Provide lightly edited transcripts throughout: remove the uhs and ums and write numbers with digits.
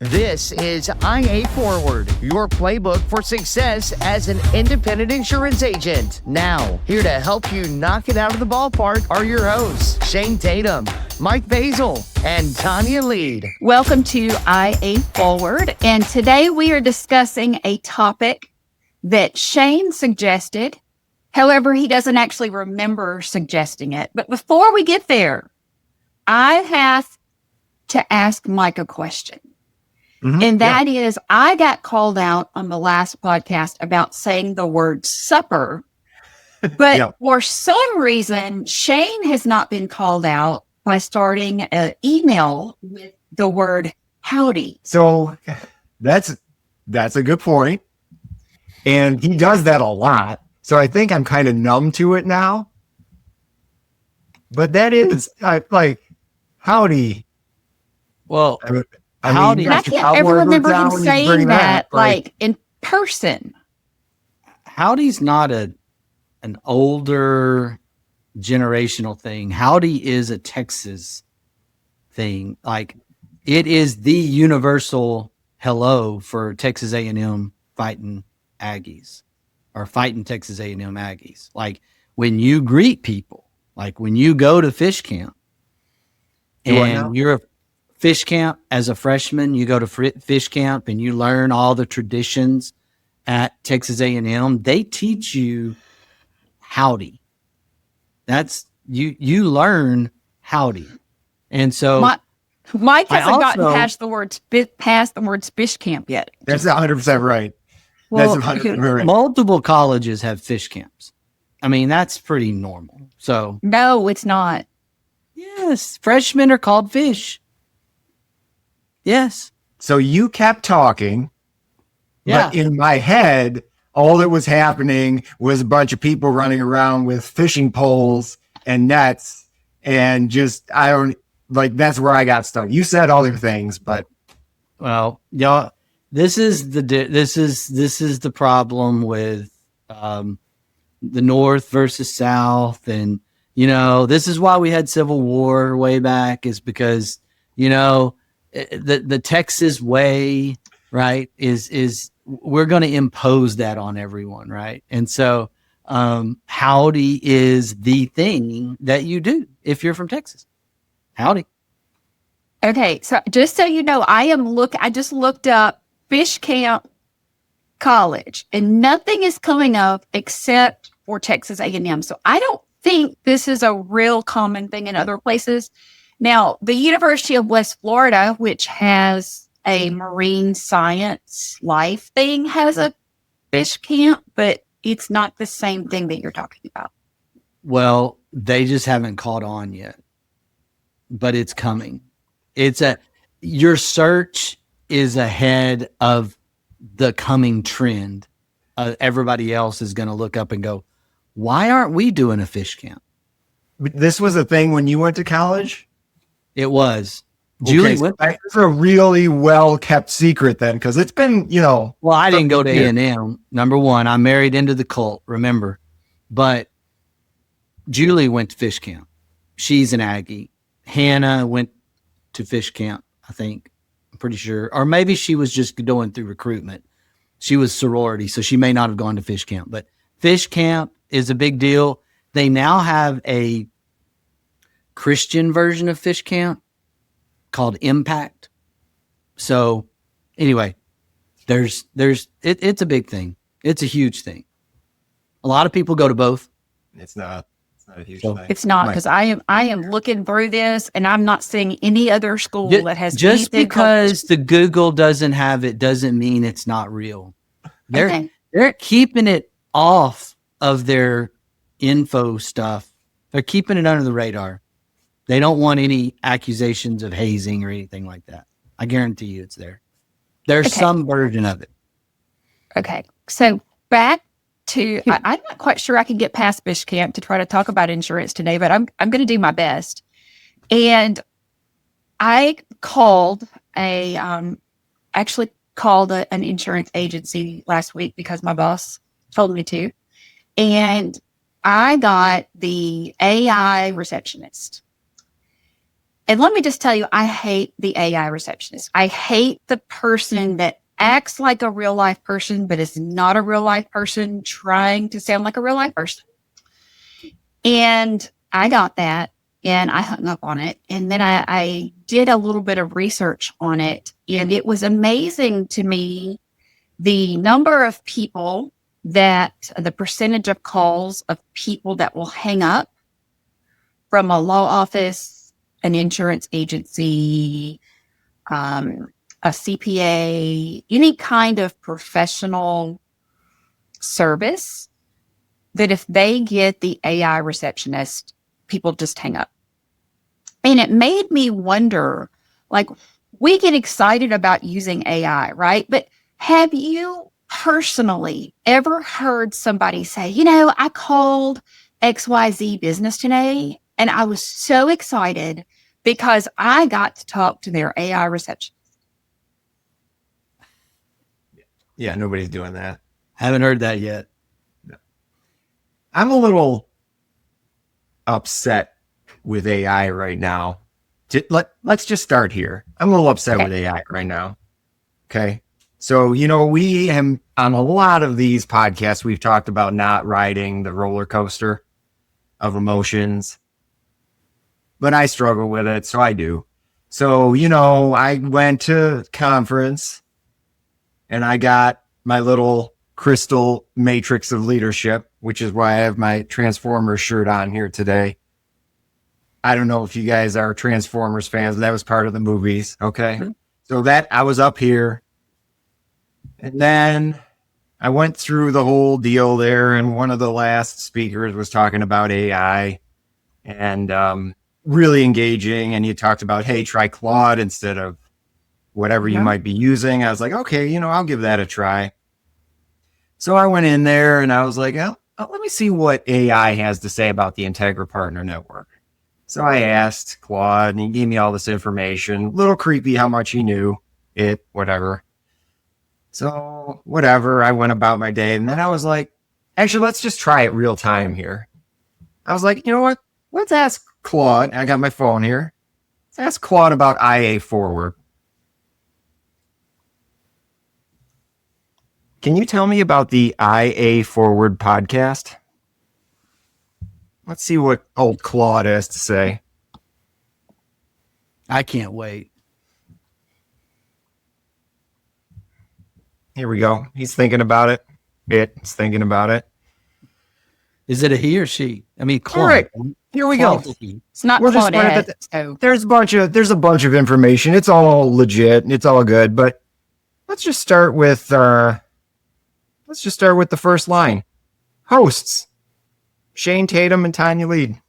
This is IA Forward, your playbook for success as an independent insurance agent. Now, here to help you knock it out of the ballpark are your hosts, Shane Tatum, Mike Basil, and Tonya Lead. Welcome to IA Forward, and today we are discussing a topic that Shane suggested. However, he doesn't actually remember suggesting it. But before we get there, I have to ask Mike a question. And that is, I got called out on the last podcast about saying the word supper, but for some reason, Shane has not been called out by starting an email with the word howdy. So that's a good point. And he does that a lot. So I think I'm kind of numb to it now. But that is like howdy. Well, howdy. I can't ever remember him saying that like in person. Howdy's not an older generational thing. Howdy is a Texas thing. Like it is the universal hello for Texas A&M fighting Aggies or fighting Texas A&M Aggies. Like when you greet people, like when you go to fish camp and you're a fish camp as a freshman, you go to fish camp and you learn all the traditions at Texas A&M. They teach you howdy. That's you learn howdy. And so Mike hasn't gotten past the words fish camp yet. That's 100% right. Well, that's 100% right. Multiple colleges have fish camps. I mean, that's pretty normal. So no, it's not. Yes, freshmen are called fish. Yes. So you kept talking, but in my head, all that was happening was a bunch of people running around with fishing poles and nets, and that's where I got stuck. You said other things, but this is the problem with the North versus South, and this is why we had Civil War way back, is because the Texas way, right, is we're going to impose that on everyone, right? And so howdy is the thing that you do if you're from Texas. Howdy. Okay, so just so you know, I just looked up Fish Camp College, and nothing is coming up except for Texas A&M. So I don't think this is a real common thing in other places. Now, the University of West Florida, which has a marine science life thing, has a fish camp, but it's not the same thing that you're talking about. Well, they just haven't caught on yet, but it's coming. Your search is ahead of the coming trend. Everybody else is going to look up and go, why aren't we doing a fish camp? This was a thing when you went to college? It was. Julie went. It's a really well-kept secret then, because it's been, Well, I didn't go to A&M. Number one, I married into the cult, remember. But Julie went to fish camp. She's an Aggie. Hannah went to fish camp, I think. I'm pretty sure. Or maybe she was just going through recruitment. She was sorority, so she may not have gone to fish camp. But fish camp is a big deal. They now have a Christian version of fish camp called Impact. So anyway, it's a big thing. It's a huge thing. A lot of people go to both. It's not a huge thing. It's not, because I am looking through this and I'm not seeing any other school that has just because the Google doesn't have it doesn't mean it's not real. They're keeping it off of their info stuff. They're keeping it under the radar. They don't want any accusations of hazing or anything like that. I guarantee you it's there. There's some version of it. Okay. So back to, I'm not quite sure I can get past fish camp to try to talk about insurance today, but I'm going to do my best. And I called an insurance agency last week because my boss told me to. And I got the AI receptionist. And let me just tell you, I hate the AI receptionist. I hate the person that acts like a real life person, but is not a real life person trying to sound like a real life person. And I got that and I hung up on it. And then I did a little bit of research on it. And it was amazing to me the number of people that the percentage of calls of people that will hang up from a law office, an insurance agency, a CPA, any kind of professional service, that if they get the AI receptionist, people just hang up. And it made me wonder, like, we get excited about using AI, right? But have you personally ever heard somebody say, I called XYZ business today and I was so excited because I got to talk to their AI receptionist? Yeah, nobody's doing that. Haven't heard that yet. I'm a little upset with AI right now. Let's just start here. I'm a little upset with AI right now. Okay. So, we have on a lot of these podcasts, we've talked about not riding the roller coaster of emotions, but I struggle with it. So I do. So, I went to conference and I got my little crystal matrix of leadership, which is why I have my Transformers shirt on here today. I don't know if you guys are Transformers fans. That was part of the movies. Okay. Mm-hmm. So that I was up here and then I went through the whole deal there. And one of the last speakers was talking about AI and, really engaging. And you talked about, hey, try Claude instead of whatever you might be using. I was like, okay, I'll give that a try. So I went in there and I was like, let me see what AI has to say about the Integra Partner Network. So I asked Claude and he gave me all this information. A little creepy how much he knew it, whatever. So whatever, I went about my day. And then I was like, actually, let's just try it real time here. I was like, you know what? Let's ask Claude. I got my phone here. Let's ask Claude about IA Forward. Can you tell me about the IA Forward podcast? Let's see what old Claude has to say. I can't wait. Here we go. He's thinking about it. It's thinking about it. Is it a he or she? I mean, Claude. All right. Here we go. It's not Claudette. So. There's a bunch of information. It's all legit. It's all good. But let's just start with the first line. Hosts: Shane Tatum and Tonya Lead.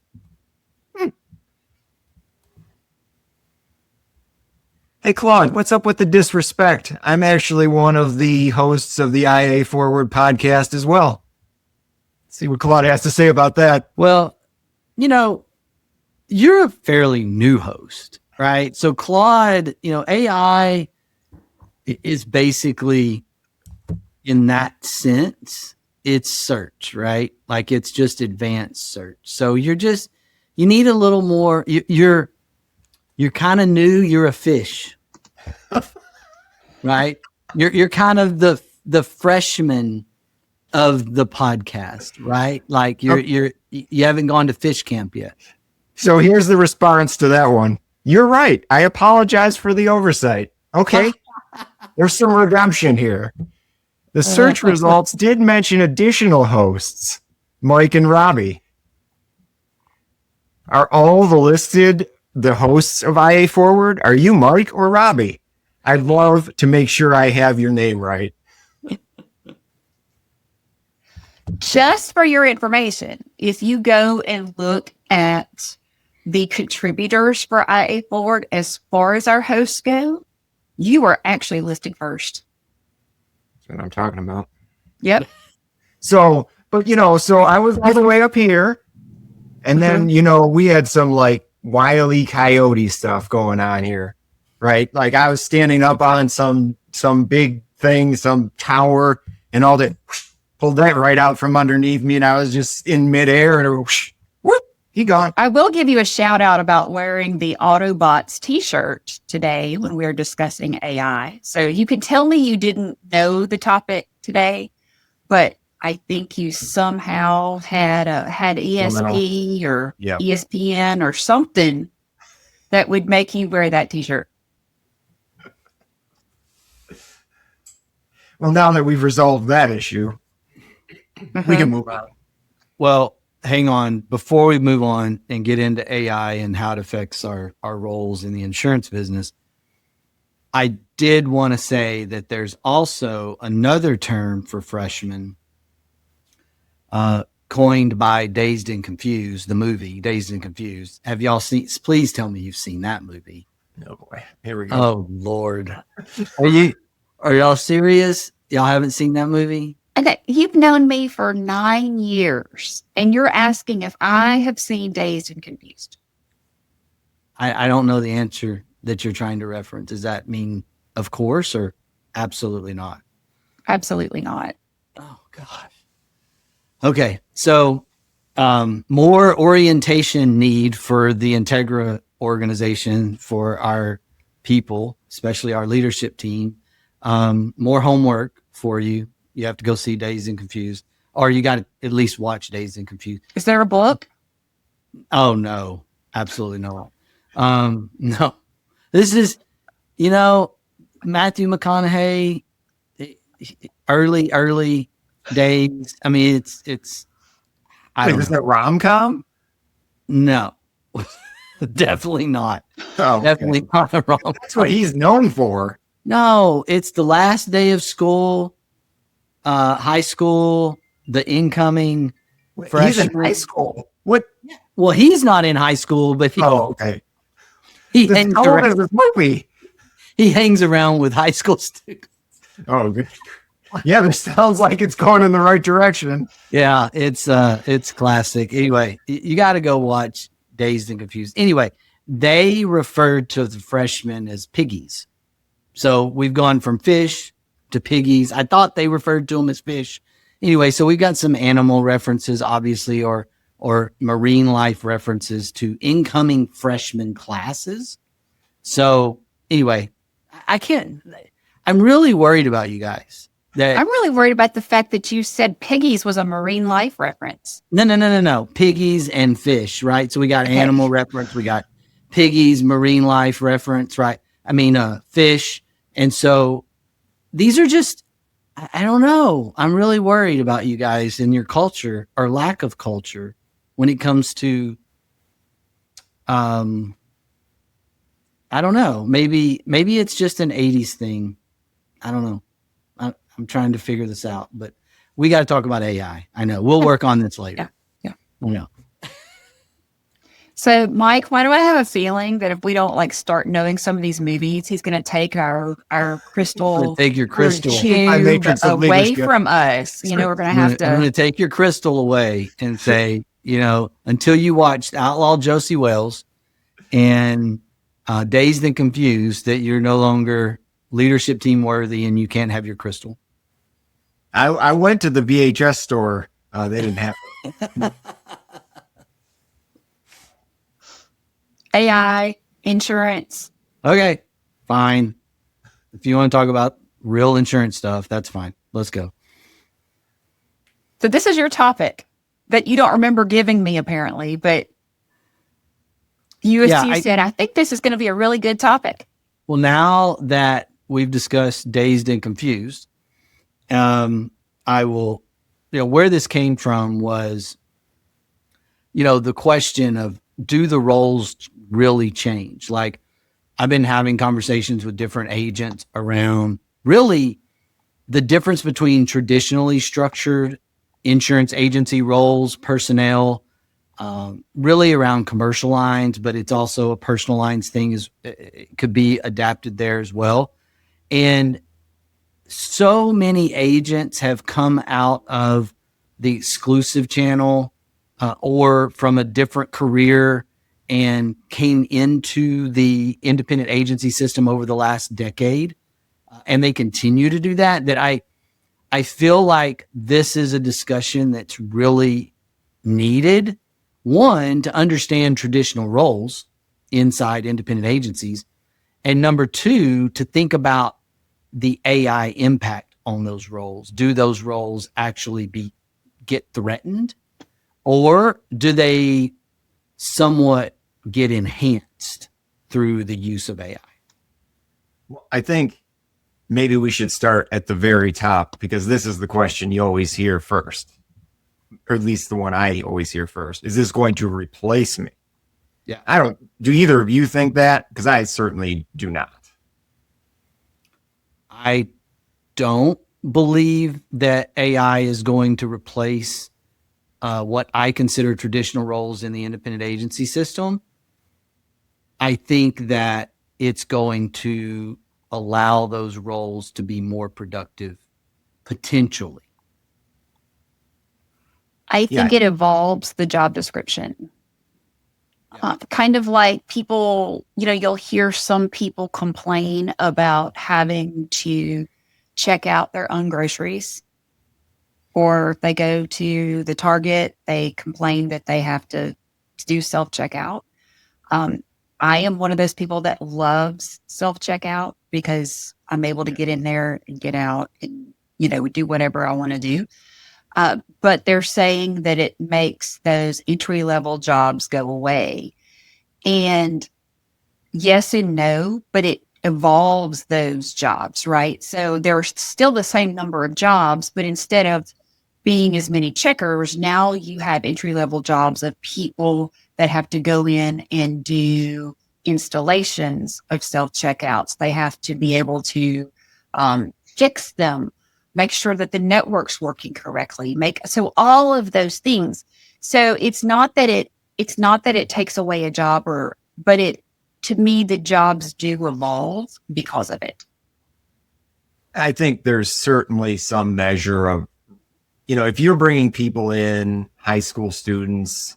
Hey, Claude, what's up with the disrespect? I'm actually one of the hosts of the IA Forward podcast as well. Let's see what Claude has to say about that. Well, you're a fairly new host, right? So Claude, AI is basically, in that sense, it's search, right? Like it's just advanced search. So you need a little more. You're kind of new. You're a fish, right? You're kind of the freshman of the podcast, right? Like you haven't gone to fish camp yet. So here's the response to that one. You're right. I apologize for the oversight. Okay. There's some redemption here. The search results did mention additional hosts, Mike and Robbie. Are all the hosts of IA Forward? Are you Mike or Robbie? I'd love to make sure I have your name right. Just for your information, if you go and look at the contributors for IA Forward, as far as our hosts go, you are actually listed first. That's what I'm talking about. Yep. So I was all the way up here. And then, we had some like Wile E. Coyote stuff going on here, right? Like I was standing up on some big thing, some tower, and all that pulled that right out from underneath me. And I was just in midair and whoop, He gone. I will give you a shout out about wearing the Autobots t-shirt today when we were discussing AI. So you could tell me you didn't know the topic today, but I think you somehow had ESP or Yep. ESPN or something that would make you wear that t-shirt. Well, now that we've resolved that issue, we can move on. Well, hang on. Before we move on and get into AI and how it affects our roles in the insurance business, I did want to say that there's also another term for freshmen coined by Dazed and Confused, the movie Dazed and Confused. Have y'all seen? Please tell me you've seen that movie. Oh boy, here we go. Oh Lord, are y'all serious? Y'all haven't seen that movie? Okay, you've known me for 9 years, and you're asking if I have seen Dazed and Confused. I don't know the answer that you're trying to reference. Does that mean of course or absolutely not? Absolutely not. Oh gosh. Okay, so more orientation need for the Integra organization for our people, especially our leadership team. More homework for you. You have to go see Dazed and Confused, or you got to at least watch Dazed and Confused. Is there a book? Oh no, absolutely not. No, this is, Matthew McConaughey, early days. I mean, it's. I Wait, don't is know. that rom-com? No, definitely not. Oh, Definitely okay. not a rom. That's what he's known for. No, it's the last day of school, high school, the incoming Wait, he's freshman. in high school. What? Well, he's not in high school, but Okay. he This, hangs how old around, is this movie? he hangs around with high school students. Oh, good. Yeah, this sounds like it's going in the right direction. Yeah, it's classic. Anyway, you got to go watch Dazed and Confused. Anyway, they referred to the freshmen as piggies. So we've gone from fish to piggies. I thought they referred to them as fish. Anyway, so we've got some animal references, obviously, or marine life references to incoming freshman classes. So anyway, I'm really worried about you guys. I'm really worried about the fact that you said piggies was a marine life reference. No. Piggies and fish, right? So we got animal reference, we got piggies, marine life reference, right? I mean, fish. And so these are just, I don't know. I'm really worried about you guys and your culture or lack of culture when it comes to, I don't know. Maybe it's just an 80s thing. I don't know. I'm trying to figure this out, but we got to talk about AI. I know. We'll work on this later. Yeah. I know. So, Mike, why do I have a feeling that if we don't start knowing some of these movies, he's going to take our crystal, Take your crystal. My tube matrix of away leadership. from us? We're going to have I'm going to. to take your crystal away and say, until you watched Outlaw Josie Wales and Dazed and Confused, that you're no longer leadership team worthy and you can't have your crystal. I went to the VHS store. They didn't have it. AI, insurance. Okay, fine. If you want to talk about real insurance stuff, that's fine. Let's go. So this is your topic that you don't remember giving me, apparently, but you said, I think this is going to be a really good topic. Well, now that we've discussed Dazed and Confused, I will, where this came from was, the question of, do the roles really change? Like, I've been having conversations with different agents around really the difference between traditionally structured insurance agency roles, personnel, really around commercial lines, but it's also a personal lines thing it could be adapted there as well. And so many agents have come out of the exclusive channel or from a different career and came into the independent agency system over the last decade. And they continue to do that I feel like this is a discussion that's really needed one, to understand traditional roles inside independent agencies, and number two, to think about the AI impact on those roles. Do those roles actually get threatened, or do they somewhat get enhanced through the use of AI? Well, I think maybe we should start at the very top, because this is the question you always hear first, or at least the one I always hear first. Is this going to replace me? Yeah. Do either of you think that? Because I certainly do not. I don't believe that AI is going to replace what I consider traditional roles in the independent agency system. I think that it's going to allow those roles to be more productive, potentially. I think it evolves the job description. Kind of like people, you'll hear some people complain about having to check out their own groceries, or if they go to the Target, they complain that they have to do self-checkout. I am one of those people that loves self-checkout because I'm able to get in there and get out and, do whatever I want to do. But they're saying that it makes those entry-level jobs go away. And yes and no, but it evolves those jobs, right? So there's still the same number of jobs, but instead of being as many checkers, now you have entry-level jobs of people that have to go in and do installations of self-checkouts. They have to be able to fix them, make sure that the network's working correctly, so all of those things. So it's not that it takes away a job, but to me, the jobs do evolve because of it. I think there's certainly some measure of, if you're bringing people in, high school students,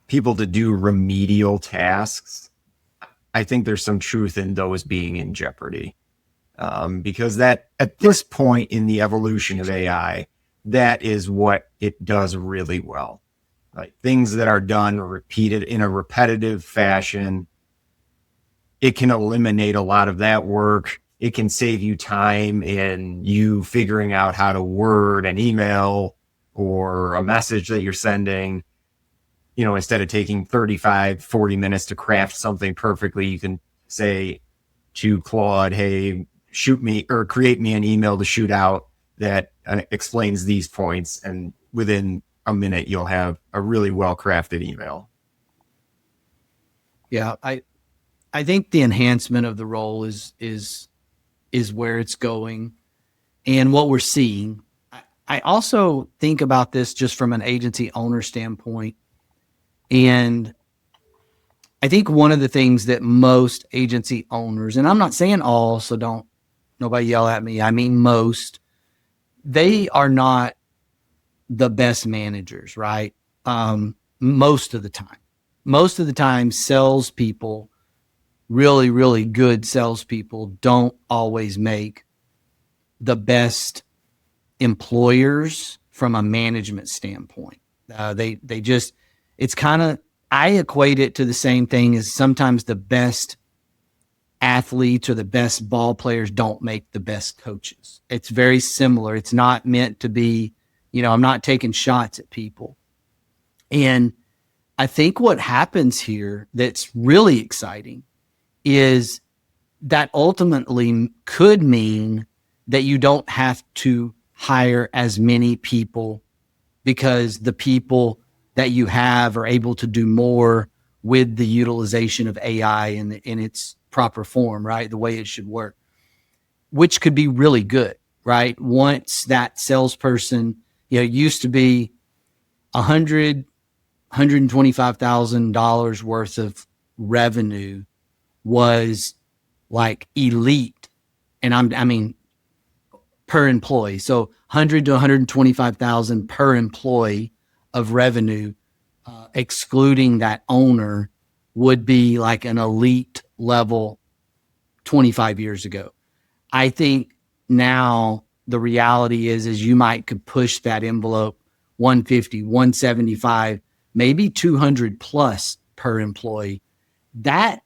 people to do remedial tasks, I think there's some truth in those being in jeopardy. Because that at this point in the evolution of AI, that is what it does really well. Like things that are done repeated in a repetitive fashion, it can eliminate a lot of that work. It can save you time in you figuring out how to word an email or a message that you're sending. Instead of taking 35, 40 minutes to craft something perfectly, you can say to Claude, hey, shoot me or create me an email to shoot out that explains these points. And within a minute, you'll have a really well-crafted email. Yeah, I think the enhancement of the role is where it's going and what we're seeing. I also think about this just from an agency owner standpoint. And I think one of the things that most agency owners, and I'm not saying all, so nobody yell at me. I mean, most, they are not the best managers, right? Most of the time, salespeople, really, really good salespeople don't always make the best employers from a management standpoint. It's kind of, I equate it to the same thing as sometimes the best athletes or the best ball players don't make the best coaches. It's very similar. It's not meant to be, I'm not taking shots at people. And I think what happens here that's really exciting is that ultimately could mean that you don't have to hire as many people because the people that you have are able to do more with the utilization of AI in its proper form, right? The way it should work, which could be really good, right? Once that salesperson, used to be $125,000 worth of revenue was like elite. And I mean, per employee. So 100 to 125,000 per employee of revenue, excluding that owner, would be like an elite level 25 years ago. I think now the reality is you could push that envelope 150, 175 maybe 200 plus per employee. That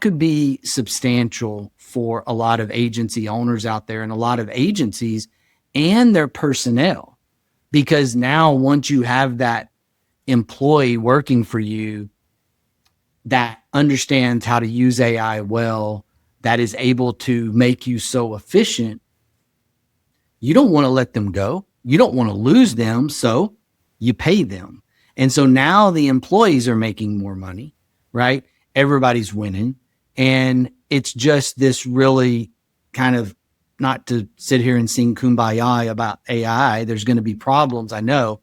could be substantial for a lot of agency owners out there and a lot of agencies and their personnel. Because now once you have that employee working for you that understands how to use AI well, that is able to make you so efficient, you don't want to let them go. You don't want to lose them, so you pay them. And so now the employees are making more money, right? Everybody's winning. And it's just this really kind of, not to sit here and sing kumbaya about AI, there's going to be problems, I know,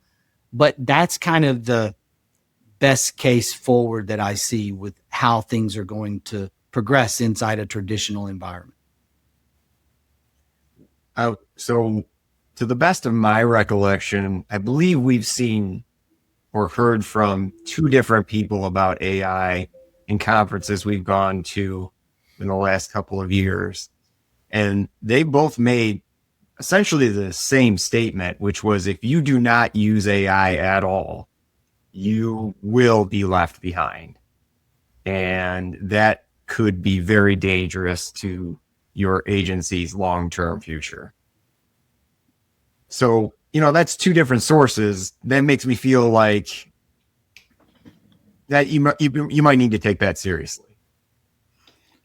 but that's kind of the best case forward that I see with how things are going to progress inside a traditional environment. So to the best of my recollection, I believe we've seen or heard from two different people about AI in conferences we've gone to in the last couple of years. And they both made essentially the same statement, which was if you do not use AI at all, you will be left behind. And that could be very dangerous to your agency's long-term future. So, that's two different sources. That makes me feel like that you might need to take that seriously.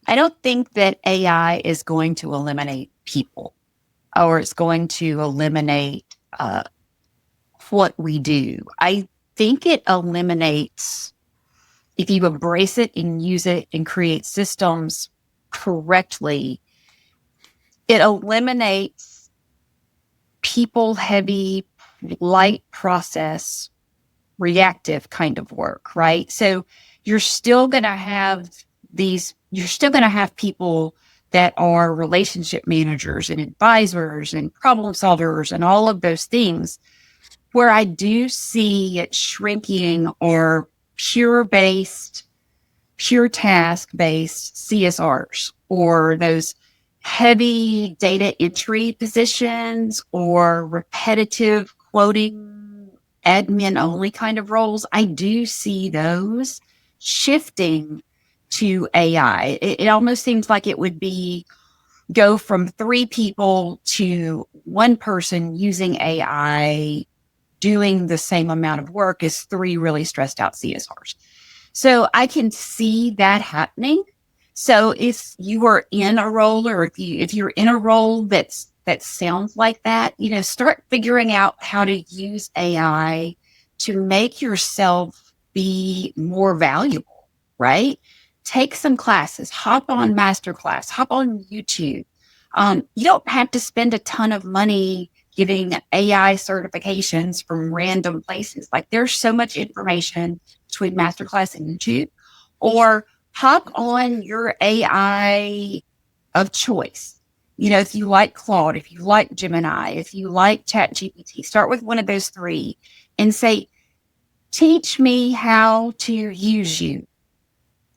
I don't think that AI is going to eliminate people or it's going to eliminate what we do. I think it eliminates, if you embrace it and use it and create systems correctly, it eliminates people heavy, light process, reactive kind of work, right? So you're still going to have people that are relationship managers and advisors and problem solvers and all of those things, where I do see it shrinking or pure task-based CSRs, or those heavy data entry positions or repetitive quoting admin only kind of roles. I do see those shifting to AI. It almost seems like it would go from 3 people to 1 person using AI doing the same amount of work as 3 really stressed out CSRs. So I can see that happening. So if you are in a role, or if you're in a role that sounds like that, start figuring out how to use AI to make yourself be more valuable, right? Take some classes, hop on Masterclass, hop on YouTube. You don't have to spend a ton of money getting AI certifications from random places. Like, there's so much information between Masterclass and YouTube. Or hop on your AI of choice. If you like Claude, if you like Gemini, if you like ChatGPT, start with one of those 3 and say, teach me how to use you.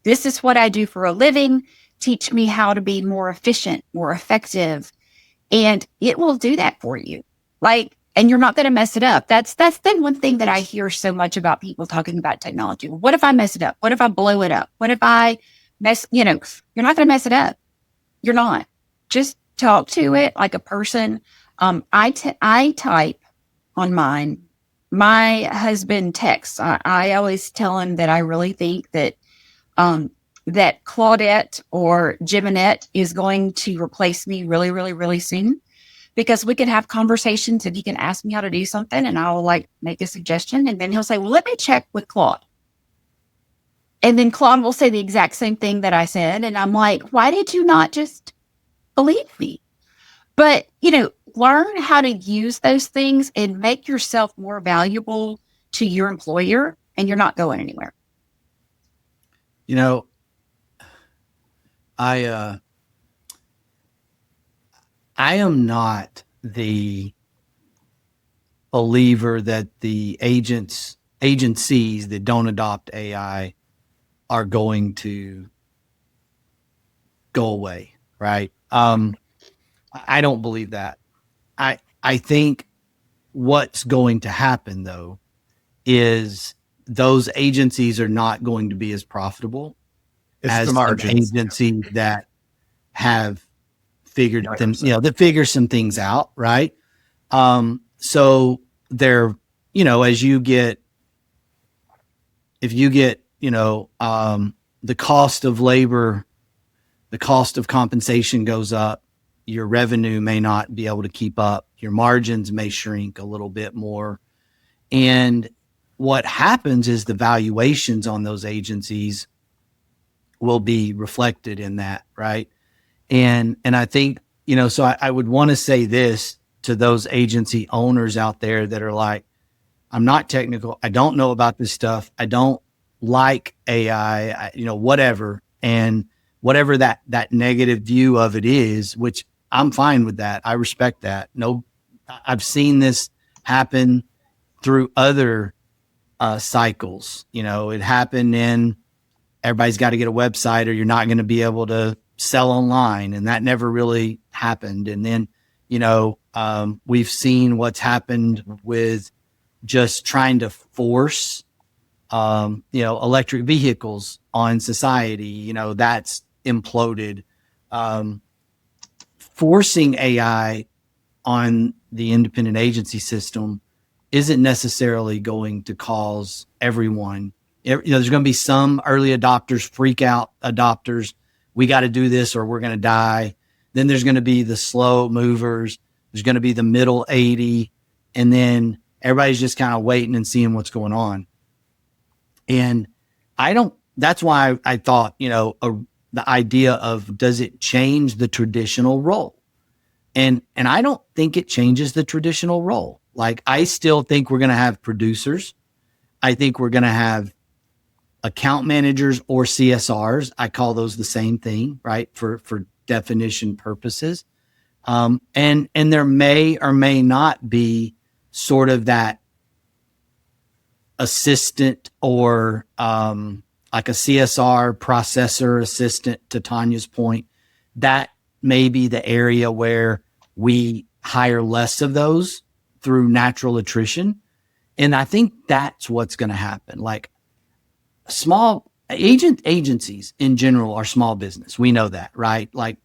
This is what I do for a living. Teach me how to be more efficient, more effective. And it will do that for you. And you're not going to mess it up. That's the one thing that I hear so much about people talking about technology. What if I mess it up? What if I blow it up? What if I mess, you're not going to mess it up. You're not. Just talk to it like a person. I type on mine. My husband texts. I always tell him that I really think that that Claudette or Geminette is going to replace me really, really, really soon. Because we can have conversations and he can ask me how to do something and I'll make a suggestion. And then he'll say, well, let me check with Claude. And then Claude will say the exact same thing that I said. And I'm like, why did you not just believe me? But, learn how to use those things and make yourself more valuable to your employer, and you're not going anywhere. I am not the believer that the agencies that don't adopt AI are going to go away, right? I don't believe that. I think what's going to happen, though, is those agencies are not going to be as profitable It's as the an margins. agency that have figured them, that figure some things out, right? So they're, as you get, if you get, the cost of labor, the cost of compensation goes up, your revenue may not be able to keep up, your margins may shrink a little bit more. And what happens is the valuations on those agencies will be reflected in that, right? And I think, so I would want to say this to those agency owners out there that are like, I'm not technical, I don't know about this stuff, I don't like AI, whatever. And whatever that negative view of it is, which I'm fine with that. I respect that. No, I've seen this happen through other cycles. It happened in everybody's got to get a website or you're not going to be able to sell online. And that never really happened. And then, we've seen what's happened with just trying to force, electric vehicles on society, that's imploded. Forcing AI on the independent agency system isn't necessarily going to cause everyone. There's going to be some early adopters, freak out adopters. We got to do this or we're going to die. Then there's going to be the slow movers. There's going to be the middle 80. And then everybody's just kind of waiting and seeing what's going on. And that's why I thought, the idea of, does it change the traditional role? And I don't think it changes the traditional role. Like, I still think we're going to have producers. I think we're going to have account managers or CSRs. I call those the same thing, right? For definition purposes. And there may or may not be sort of that assistant or like a CSR processor assistant, to Tonya's point. That may be the area where we hire less of those through natural attrition. And I think that's what's going to happen. Like, small agencies in general are small business. We know that, right? Like,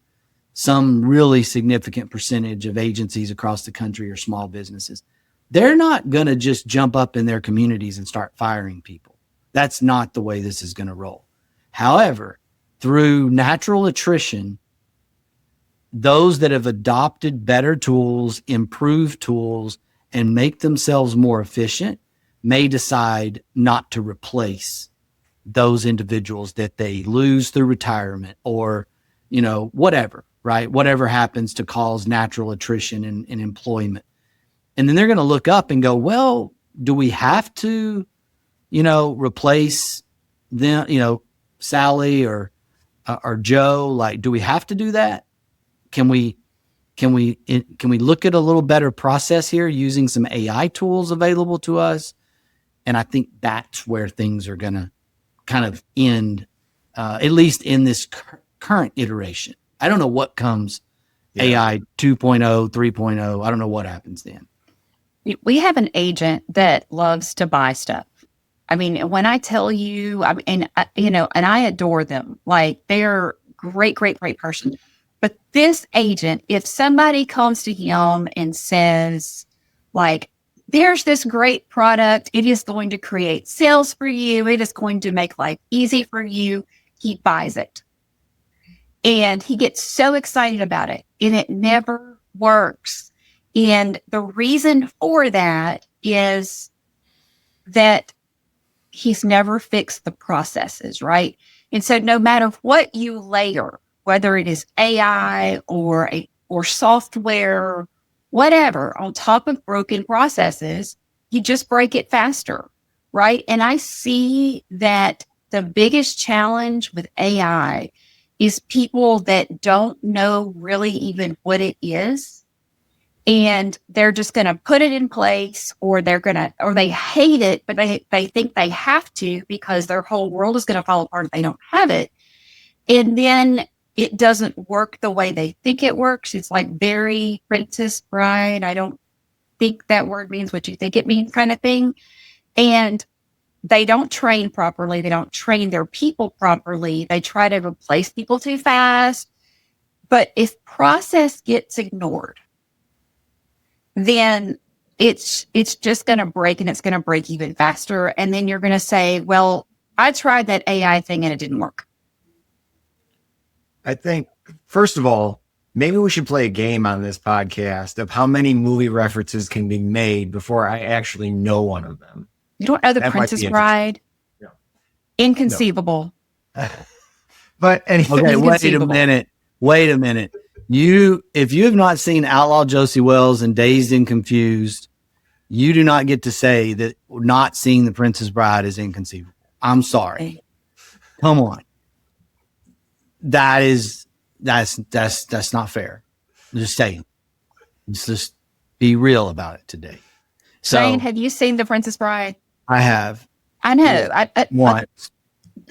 some really significant percentage of agencies across the country are small businesses. They're not going to just jump up in their communities and start firing people. That's not the way this is going to roll. However, through natural attrition, those that have adopted better tools, improved tools, and make themselves more efficient may decide not to replace those individuals that they lose through retirement or, whatever, right? Whatever happens to cause natural attrition in employment. And then they're going to look up and go, well, do we have to, replace them, Sally or Joe? Like, do we have to do that? Can we look at a little better process here using some AI tools available to us? And I think that's where things are going to kind of end, at least in this current iteration. I don't know what comes AI 2.0, 3.0. I don't know what happens then. We have an agent that loves to buy stuff. I mean, when I tell you, and I adore them. Like, they're great, great, great person. But this agent, if somebody comes to him and says, like, there's this great product, it is going to create sales for you, it is going to make life easy for you, he buys it. And he gets so excited about it, and it never works. And the reason for that is that he's never fixed the processes, right? And so no matter what you layer, whether it is AI or software, whatever, on top of broken processes, you just break it faster, right? And I see that the biggest challenge with AI is people that don't know really even what it is. And they're just going to put it in place, or they hate it, but they think they have to because their whole world is going to fall apart if they don't have it. And then it doesn't work the way they think it works. It's like very Princess Bride. I don't think that word means what you think it means kind of thing. And they don't train properly. They don't train their people properly. They try to replace people too fast. But if process gets ignored, then it's just going to break, and it's going to break even faster. And then you're going to say, well, I tried that AI thing and it didn't work. I think, first of all, maybe we should play a game on this podcast of how many movie references can be made before I actually know one of them. You don't know The That might Princess be Bride? No. Inconceivable. But anyway, Okay, Inconceivable. wait a minute. If you have not seen Outlaw Josie Wells and Dazed and Confused, you do not get to say that not seeing The Princess Bride is inconceivable. I'm sorry. Come on. That's not fair. Just saying. Let's just be real about it today. So Shane, have you seen The Princess Bride? I have I know. once.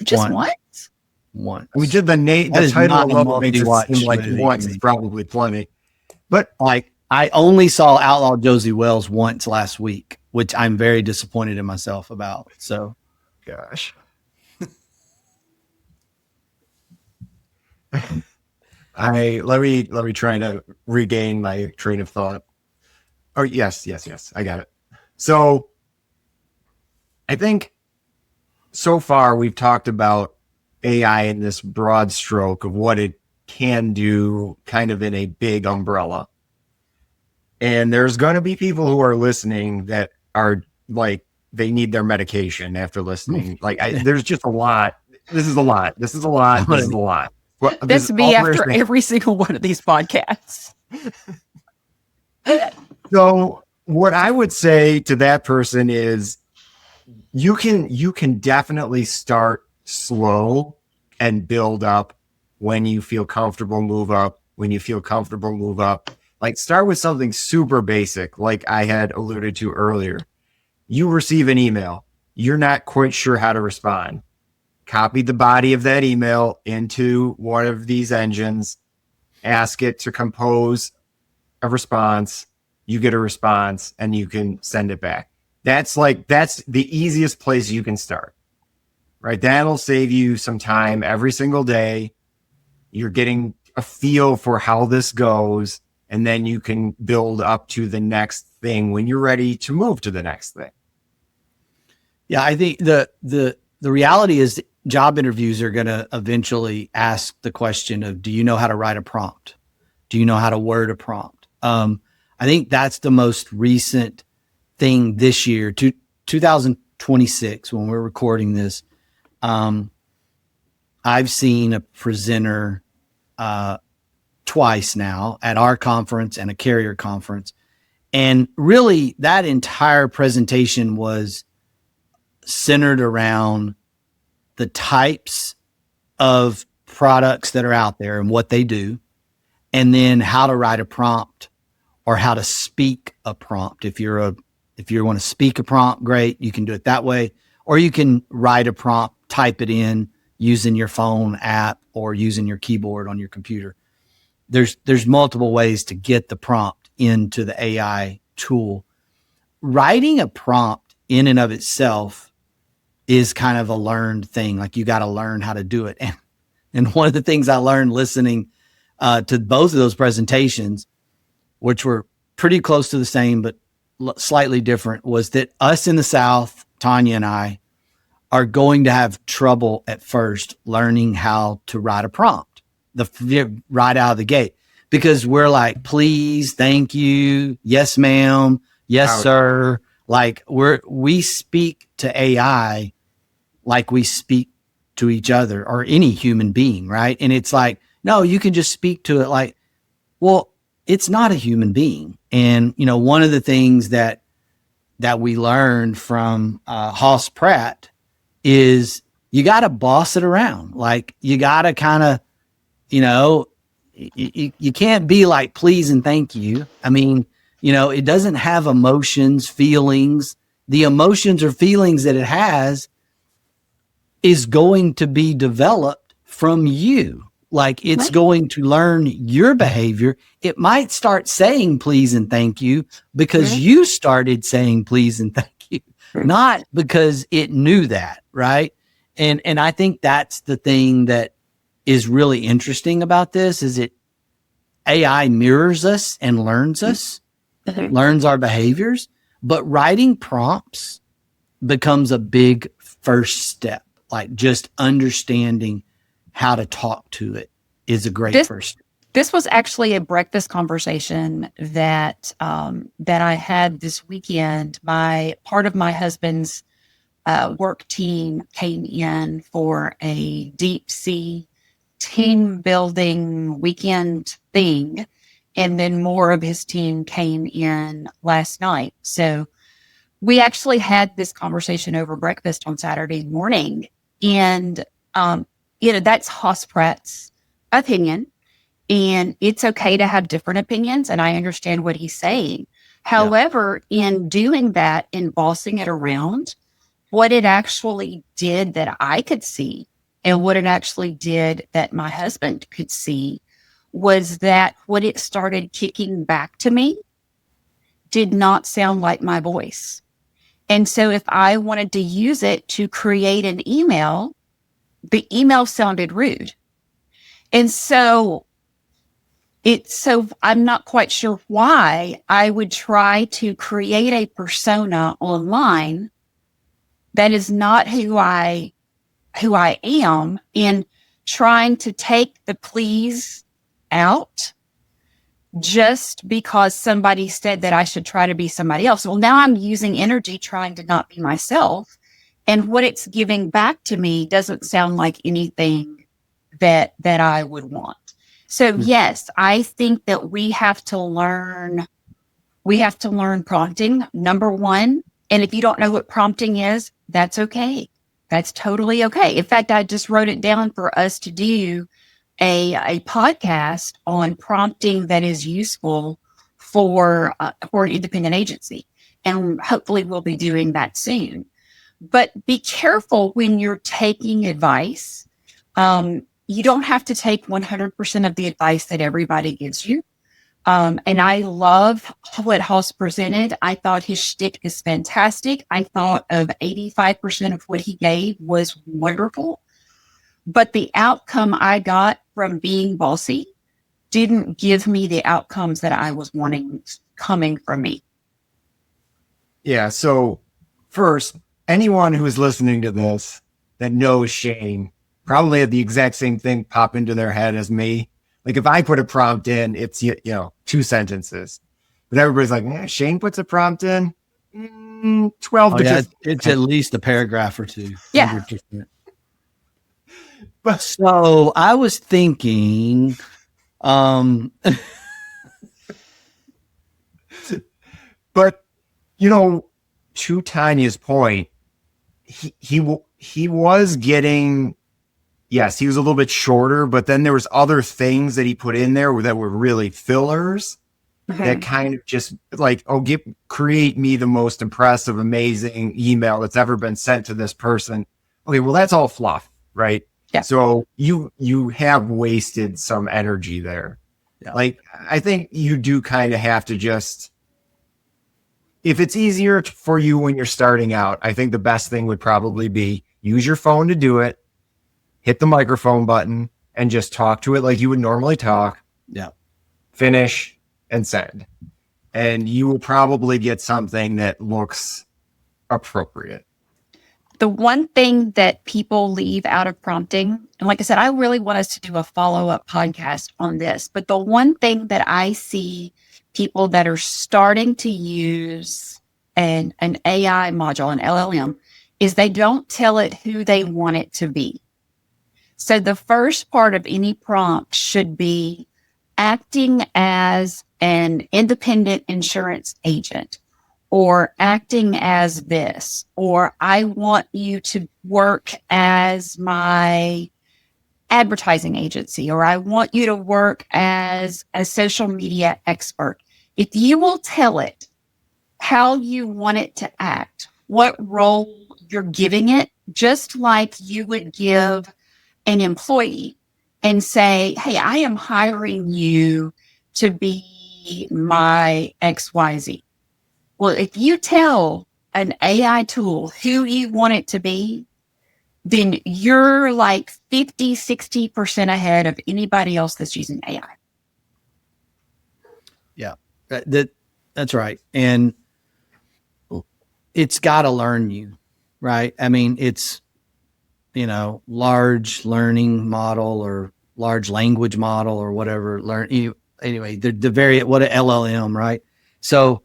Just once? Once. we did the That is title not a alone makes it multi-watch seem like movie once to me. is probably plenty. But Like, I only saw Outlaw Josie Wells once last week, which I'm very disappointed in myself about. So, gosh. Let me try to regain my train of thought. Oh, yes, I got it. So I think so far we've talked about AI in this broad stroke of what it can do kind of in a big umbrella. And there's going to be people who are listening that are like, they need their medication after listening. Like, there's just a lot. This is a lot. This is a lot. This is a lot. Well, That's me after every single one of these podcasts. So what I would say to that person is you can definitely start slow and build up. When you feel comfortable, move up. When you feel comfortable, move up. Like, start with something super basic, like I had alluded to earlier. You receive an email. You're not quite sure how to respond. Copy the body of that email into one of these engines. Ask it to compose a response. You get a response and you can send it back. That's the easiest place you can start, right? That'll save you some time every single day. You're getting a feel for how this goes, and then you can build up to the next thing when you're ready to move to the next thing. yeah, I think the reality is job interviews are going to eventually ask the question of, do you know how to write a prompt? Do you know how to word a prompt? I think that's the most recent thing this year, 2026, when we're recording this. I've seen a presenter twice now at our conference and a carrier conference. And really, that entire presentation was centered around the types of products that are out there and what they do, and then how to write a prompt or how to speak a prompt. If you want to speak a prompt, great, you can do it that way. Or you can write a prompt, type it in using your phone app or using your keyboard on your computer. There's multiple ways to get the prompt into the AI tool. Writing a prompt in and of itself is kind of a learned thing. Like, you got to learn how to do it. And one of the things I learned listening to both of those presentations, which were pretty close to the same, but slightly different, was that us in the South, Tonya and I, are going to have trouble at first learning how to write a prompt right out of the gate, because we're like, please, thank you, yes, ma'am, yes, sir. Like, we speak to AI like we speak to each other or any human being, right? And it's like, no, you can just speak to it like, well, it's not a human being. And, one of the things that we learned from Hoss Pratt is you got to boss it around. Like, you got to kind of, you can't be like, please and thank you. I mean, it doesn't have emotions, feelings. The emotions or feelings that it has is going to be developed from you. Like, it's going to learn your behavior. It might start saying please and thank you because you started saying please and thank you. not because it knew that, right? And I think that's the thing that is really interesting about this is AI mirrors us and learns us, learns our behaviors, but writing prompts becomes a big first step. Like just understanding how to talk to it is a great first step. This was actually a breakfast conversation that that I had this weekend. Part of my husband's work team came in for a deep sea team building weekend thing, and then more of his team came in last night. So we actually had this conversation over breakfast on Saturday morning, and that's Hosprat's opinion. And it's okay to have different opinions, and I understand what he's saying. However, in doing that, in bossing it around, what it actually did that I could see and what it actually did that my husband could see was that what it started kicking back to me did not sound like my voice. And so if I wanted to use it to create an email, the email sounded rude. And so I'm not quite sure why I would try to create a persona online that is not who I am, and trying to take the please out just because somebody said that I should try to be somebody else. Well, now I'm using energy trying to not be myself. And what it's giving back to me doesn't sound like anything that I would want. So yes, I think that we have to learn prompting, number one. And if you don't know what prompting is, that's okay. That's totally okay. In fact, I just wrote it down for us to do a podcast on prompting that is useful for an independent agency. And hopefully we'll be doing that soon. But be careful when you're taking advice. You don't have to take 100% of the advice that everybody gives you. And I love what Hoss presented. I thought his shtick is fantastic. I thought of 85% of what he gave was wonderful. But the outcome I got from being bossy didn't give me the outcomes that I was wanting coming from me. Yeah. So first, anyone who is listening to this that knows Shane probably had the exact same thing pop into their head as me. Like if I put a prompt in, it's, 2 sentences, but everybody's like, Shane puts a prompt in 12 to 15. It's at least a paragraph or two. Yeah. 100%. But so I was thinking, but to Tanya's point, he was getting, yes, he was a little bit shorter, but then there was other things that he put in there that were really fillers that kind of just like, create me the most impressive, amazing email that's ever been sent to this person. Okay, well, that's all fluff, right? Yeah. So you have wasted some energy there. Yeah. Like, I think you do kind of have to just, if it's easier for you when you're starting out, I think the best thing would probably be use your phone to do it, hit the microphone button, and just talk to it like you would normally talk. Yeah. Finish and send. And you will probably get something that looks appropriate. The one thing that people leave out of prompting, and like I said, I really want us to do a follow-up podcast on this, but the one thing that I see people that are starting to use an AI module, an LLM, is they don't tell it who they want it to be. So the first part of any prompt should be acting as an independent insurance agent, or acting as this, or I want you to work as my advertising agency, or I want you to work as a social media expert. If you will tell it how you want it to act, what role you're giving it, just like you would give an employee and say, hey, I am hiring you to be my XYZ. Well, if you tell an AI tool who you want it to be, then you're like 50, 60% ahead of anybody else that's using AI. Yeah, that's right. And it's got to learn you, right? I mean, it's, large learning model or large language model or whatever. Anyway, what a LLM, right? So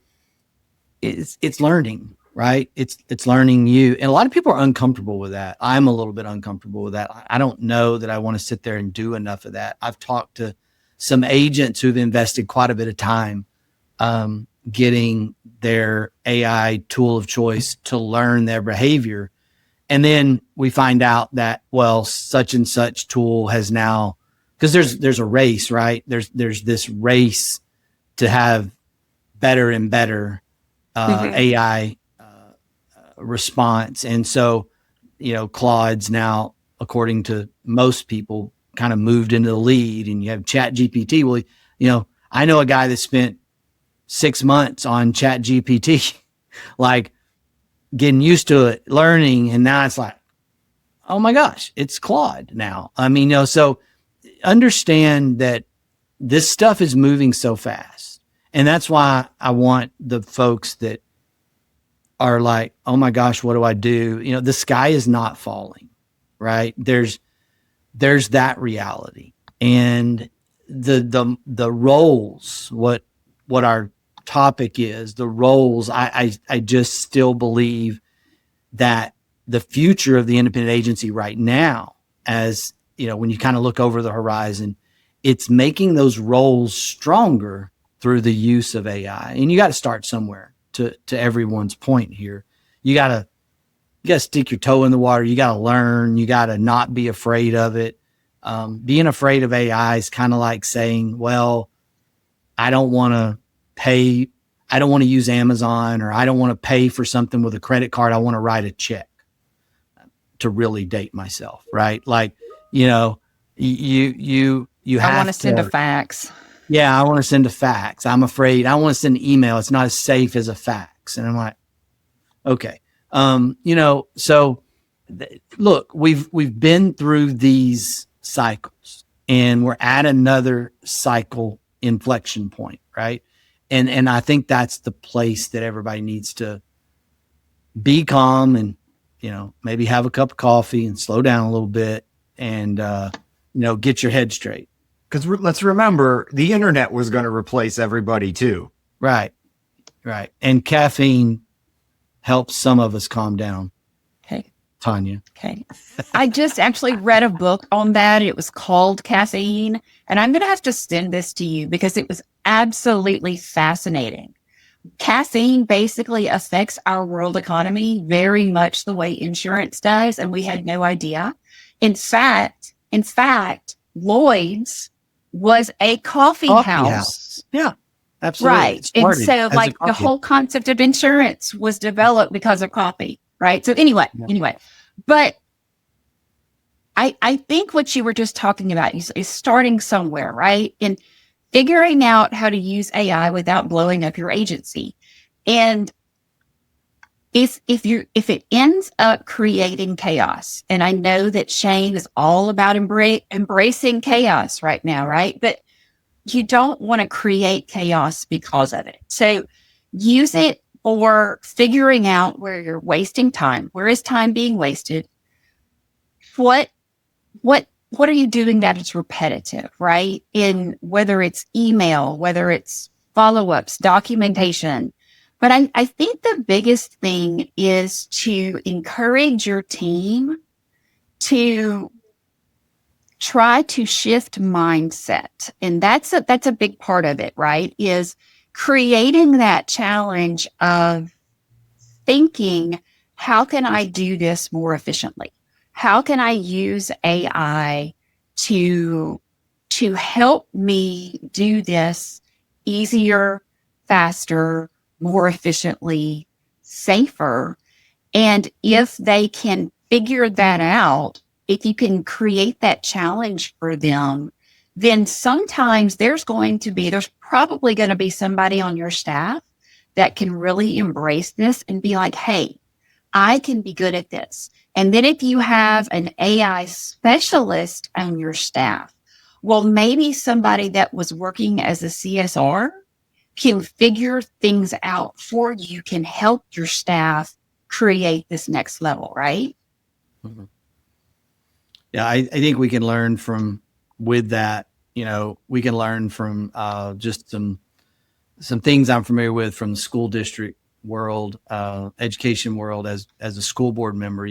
it's learning, right? It's learning you. And a lot of people are uncomfortable with that. I'm a little bit uncomfortable with that. I don't know that I want to sit there and do enough of that. I've talked to some agents who've invested quite a bit of time getting their AI tool of choice to learn their behavior. And then we find out that, well, such and such tool has now, because there's a race, right? There's this race to have better and better AI response. And so, Claude's now, according to most people, kind of moved into the lead, and you have Chat GPT. Well, I know a guy that spent 6 months on Chat GPT, like getting used to it, learning. And now it's like, oh my gosh, it's Claude now. I mean, so understand that this stuff is moving so fast. And that's why I want the folks that are like, oh my gosh, what do I do? The sky is not falling, right? There's that reality. And the roles, what our topic is, the roles, I just still believe that the future of the independent agency right now, as when you kind of look over the horizon, it's making those roles stronger through the use of AI. And you got to start somewhere. To everyone's point here, you got to stick your toe in the water. You got to learn. You got to not be afraid of it. Being afraid of AI is kind of like saying, well, I don't want to pay. I don't want to use Amazon, or I don't want to pay for something with a credit card. I want to write a check, to really date myself. Right. Like, you have I want to send a fax. Yeah, I want to send a fax. I'm afraid. I want to send an email. It's not as safe as a fax. And I'm like, okay. So look, we've been through these cycles, and we're at another cycle inflection point, right? And I think that's the place that everybody needs to be calm and, maybe have a cup of coffee and slow down a little bit and, get your head straight. Because let's remember, the internet was going to replace everybody too. Right. And caffeine helps some of us calm down. Okay. Tonya. Okay. I just actually read a book on that. It was called Caffeine. And I'm going to have to send this to you because it was absolutely fascinating. Caffeine basically affects our world economy very much the way insurance does. And we had no idea. In fact, Lloyd's was a coffee house. Yeah, absolutely. Right. And so the whole concept of insurance was developed because of coffee. Right. So anyway, but I think what you were just talking about is starting somewhere, right? And figuring out how to use AI without blowing up your agency. And if it ends up creating chaos, and I know that Shane is all about embracing chaos right now, right? But you don't want to create chaos because of it. So use it for figuring out where you're wasting time. Where is time being wasted? What are you doing that is repetitive, right? In whether it's email, whether it's follow-ups, documentation. But I think the biggest thing is to encourage your team to try to shift mindset. And that's a big part of it, right? Is creating that challenge of thinking, how can I do this more efficiently? How can I use AI to help me do this easier, faster, more efficiently, safer? And if they can figure that out, if you can create that challenge for them, then sometimes there's probably going to be somebody on your staff that can really embrace this and be like, hey, I can be good at this. And then if you have an AI specialist on your staff, well, maybe somebody that was working as a CSR can figure things out for you, can help your staff create this next level, right? Mm-hmm. Yeah, I think we can learn from with that. We can learn from just some things I'm familiar with from the school district world, education world as a school board member.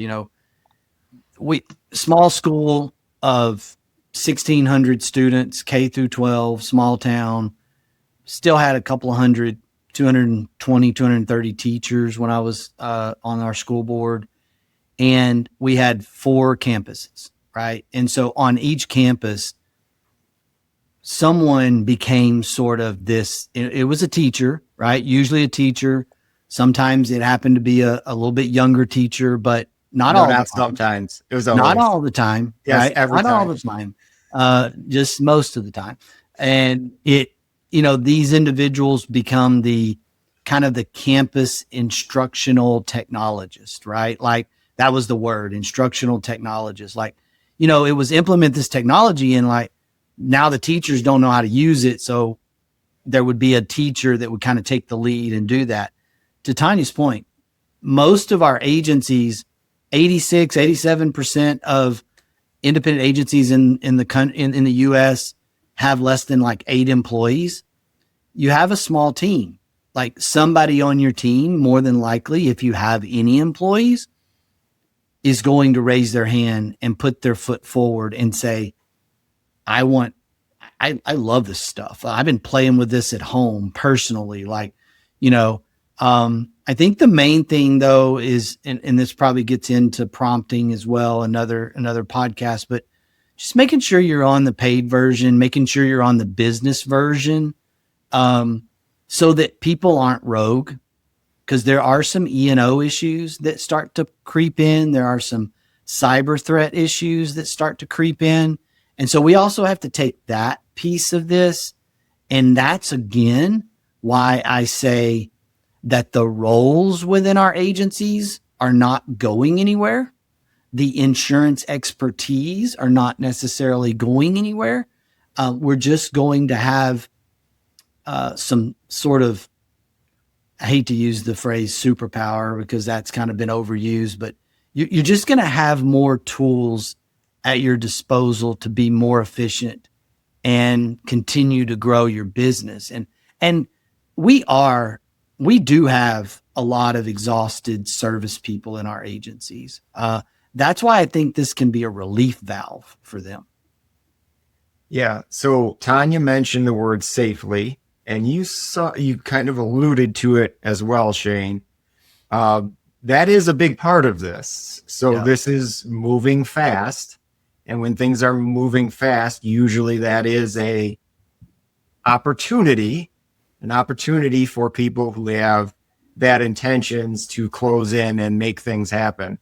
We small school of 1,600 students, K through 12, small town, still had a couple of hundred, 220, 230 teachers when I was on our school board. And we had 4 campuses, right? And so on each campus, someone became sort of this, it was a teacher, right? Usually a teacher. Sometimes it happened to be a little bit younger teacher, but not all the time. Sometimes. It was not all the time. Yes, right? every not time. all the time. Just most of the time. And these individuals become the kind of the campus instructional technologist, right? Like that was the word, instructional technologist. Like, it was implement this technology and like now the teachers don't know how to use it. So there would be a teacher that would kind of take the lead and do that. To Tanya's point, most of our agencies, 86, 87% of independent agencies in the US have less than like 8 employees. You have a small team, like somebody on your team, more than likely, if you have any employees, is going to raise their hand and put their foot forward and say, I love this stuff. I've been playing with this at home personally. I think the main thing though is, and this probably gets into prompting as well, another podcast, but just making sure you're on the paid version, making sure you're on the business version, so that people aren't rogue, because there are some E&O issues that start to creep in. There are some cyber threat issues that start to creep in. And so we also have to take that piece of this. And that's, again, why I say that the roles within our agencies are not going anywhere. The insurance expertise are not necessarily going anywhere. We're just going to have some sort of, I hate to use the phrase superpower because that's kind of been overused, but you're just going to have more tools at your disposal to be more efficient and continue to grow your business. And we do have a lot of exhausted service people in our agencies. That's why I think this can be a relief valve for them. Yeah. So Tonya mentioned the word safely, and you kind of alluded to it as well, Shane. That is a big part of this. So This is moving fast. And when things are moving fast, usually that is an opportunity for people who have bad intentions to close in and make things happen.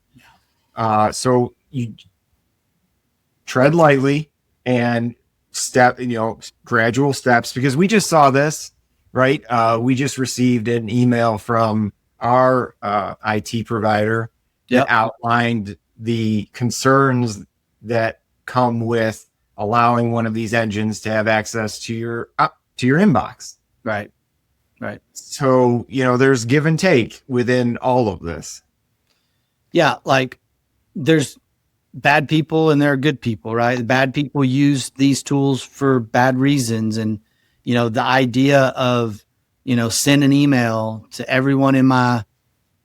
So you tread lightly and gradual steps, because we just saw this, right? We just received an email from our IT provider that outlined the concerns that come with allowing one of these engines to have access to your inbox. Right. So, there's give and take within all of this. Yeah. Like there's bad people and there are good people, right? Bad people use these tools for bad reasons. And, the idea of, send an email to everyone in my,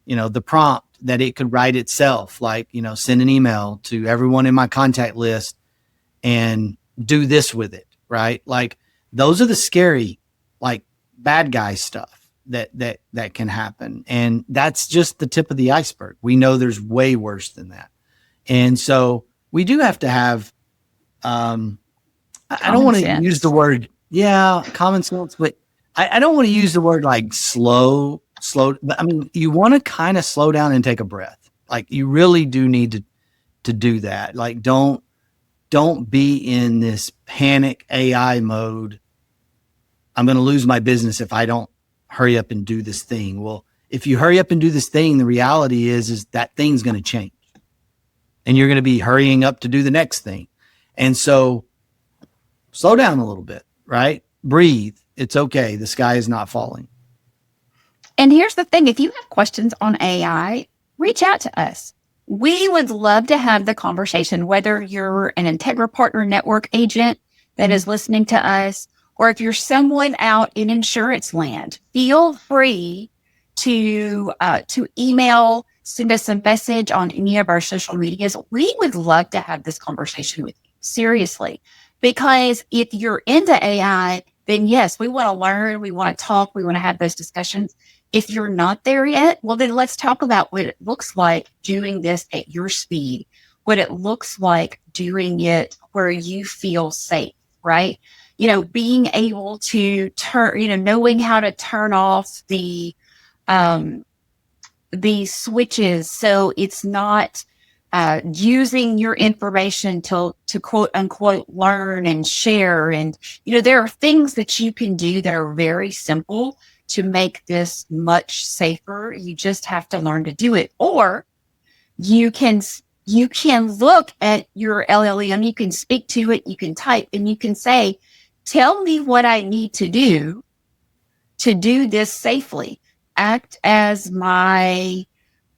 the prompt that it could write itself, like, send an email to everyone in my contact list and do this with it, right? Like those are the scary, like bad guy stuff that can happen. And that's just the tip of the iceberg. We know there's way worse than that. And so we do have to have, I don't want to use the word, common sense, but I don't want to use the word like slow, but I mean, you want to kind of slow down and take a breath. Like you really do need to do that. Like don't be in this panic AI mode. I'm going to lose my business if I don't hurry up and do this thing. Well, if you hurry up and do this thing, the reality is that thing's going to change and you're going to be hurrying up to do the next thing. And so slow down a little bit, right? Breathe. It's okay. The sky is not falling. And here's the thing. If you have questions on AI, reach out to us. We would love to have the conversation, whether you're an Integra Partner Network agent that is listening to us, or if you're someone out in insurance land. Feel free to email, send us a message on any of our social medias. We would love to have this conversation with you, seriously. Because if you're into AI, then yes, we want to learn, we want to talk, we want to have those discussions. If you're not there yet, well, then let's talk about what it looks like doing this at your speed, what it looks like doing it where you feel safe, right? Being able to turn, knowing how to turn off the switches so it's not using your information to quote unquote learn and share. And, there are things that you can do that are very simple to make this much safer. You just have to learn to do it. Or you can look at your LLM, you can speak to it, you can type, and you can say, tell me what I need to do this safely. Act as my